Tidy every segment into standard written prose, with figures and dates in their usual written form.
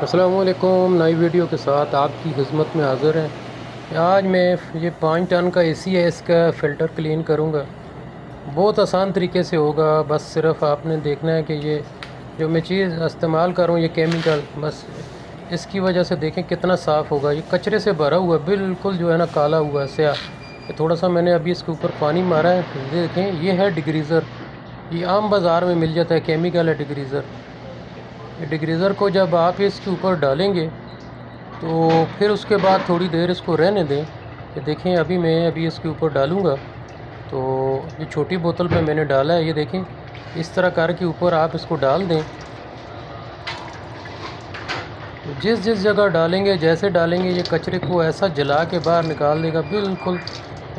अस्सलाम वालेकुम। नई वीडियो के साथ आपकी खिदमत में हाज़िर हैं। आज मैं ये 5 टन का एसी है, इसका फ़िल्टर क्लीन करूँगा। बहुत आसान तरीके से होगा। बस सिर्फ आपने देखना है कि ये जो मैं चीज़ इस्तेमाल कर रहा हूँ, ये केमिकल, बस इसकी वजह से देखें कितना साफ़ होगा। ये कचरे से भरा हुआ है, बिल्कुल जो है ना काला हुआ है, स्याह। थोड़ा सा मैंने अभी इसके ऊपर पानी मारा है, देखें ये है डिग्रीज़र। ये आम बाज़ार में मिल जाता है, केमिकल है डिग्रीज़र। डिग्रीज़र को जब आप इसके ऊपर डालेंगे तो फिर उसके बाद थोड़ी देर इसको रहने दें। ये देखें अभी इसके ऊपर डालूँगा तो ये छोटी बोतल में मैंने डाला है। ये देखें इस तरह करके ऊपर आप इसको डाल दें। जिस जिस जगह डालेंगे, जैसे डालेंगे, ये कचरे को ऐसा जला के बाहर निकाल देगा। बिल्कुल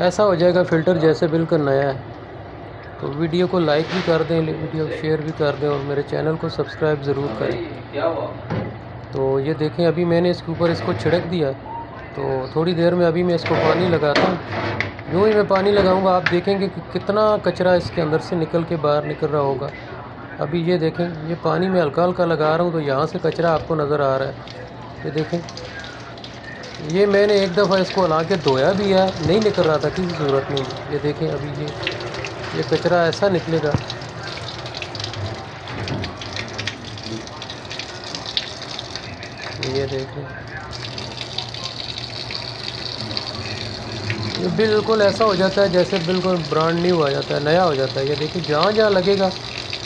ऐसा हो जाएगा फ़िल्टर जैसे बिल्कुल नया है। तो वीडियो को लाइक भी कर दें, वीडियो शेयर भी कर दें और मेरे चैनल को सब्सक्राइब ज़रूर करें। तो ये देखें अभी मैंने इसके ऊपर इसको छिड़क दिया। तो थोड़ी देर में अभी मैं इसको पानी लगाता हूँ। यूँ ही मैं पानी लगाऊंगा, आप देखेंगे कि कितना कचरा इसके अंदर से निकल के बाहर निकल रहा होगा। अभी ये देखें, ये पानी में हल्का हल्का लगा रहा हूँ तो यहाँ से कचरा आपको नज़र आ रहा है। ये देखें, ये मैंने एक दफ़ा इसको हिला के धोया भी है, नहीं निकल रहा था किसी सूरत में। ये देखें अभी ये कचरा ऐसा निकलेगा। ये देखें, ये बिल्कुल ऐसा हो जाता है जैसे बिल्कुल ब्रांड न्यू आ जाता है, नया हो जाता है। ये देखिए जहाँ जहाँ लगेगा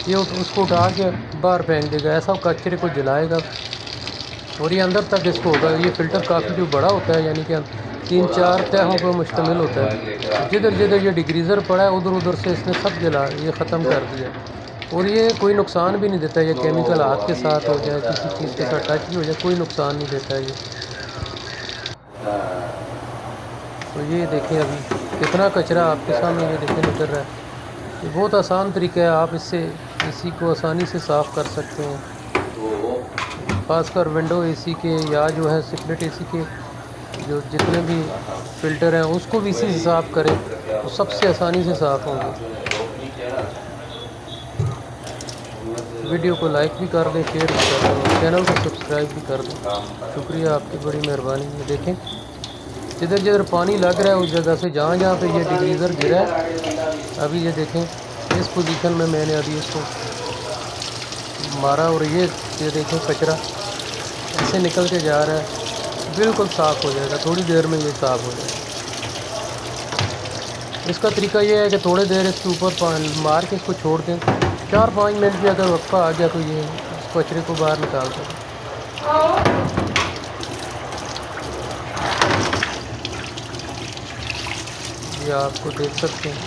ये उसको उठा के बाहर फेंक देगा, ऐसा कचरे को जलाएगा और ये अंदर तक इसको होगा। ये फ़िल्टर काफ़ी जो बड़ा होता है, यानी कि 3-4 तहों पर मुश्तमिल होता है। जिधर जिधर ये डिग्रीज़र पड़ा है उधर उधर से इसने सब जला ये ख़त्म कर दिया। और ये कोई नुकसान भी नहीं देता। ये केमिकल हाथ के साथ हो जाए, किसी चीज़ के साथ टच भी हो जाए, कोई नुकसान नहीं देता है ये। तो ये देखें अभी कितना कचरा आपके सामने ये देखें निकल रहा है। ये बहुत आसान तरीका है, आप इससे एसी को आसानी से साफ़ कर सकते हैं। ख़ासकर विंडो एसी के या जो है स्प्लिट एसी के जो जितने भी फ़िल्टर हैं उसको भी इसी से साफ़ करें तो सबसे आसानी से साफ़ होंगे। वीडियो को लाइक भी कर दें, शेयर भी कर दें और चैनल को सब्सक्राइब भी कर दें। शुक्रिया, आपकी बड़ी मेहरबानी। ये देखें जिधर जिधर पानी लग रहा है उस जगह से जहाँ जहाँ पे ये डिग्रीज़र गिरा है, अभी ये देखें इस पोजीशन में मैंने अभी इसको मारा और ये देखें कचरा ऐसे निकल के जा रहा है। बिल्कुल साफ़ हो जाएगा, थोड़ी देर में ये साफ़ हो जाएगा। इसका तरीका ये है कि थोड़ी देर इसके ऊपर मार के इसको छोड़ दें। 4-5 मिनट भी अगर वक्फा आ गया तो ये इस कचरे को बाहर निकाल दें। ये आपको देख सकते हैं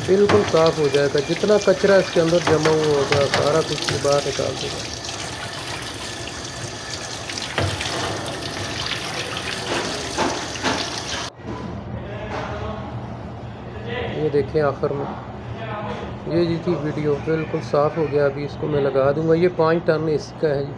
बिल्कुल साफ़ हो जाएगा। जितना कचरा इसके अंदर जमा हुआ होगा सारा कुछ बाहर निकाल देगा। ये देखें आखिर में ये जी थी वीडियो, बिल्कुल साफ़ हो गया। अभी इसको मैं लगा दूंगा। ये 5 टन इसका है जी।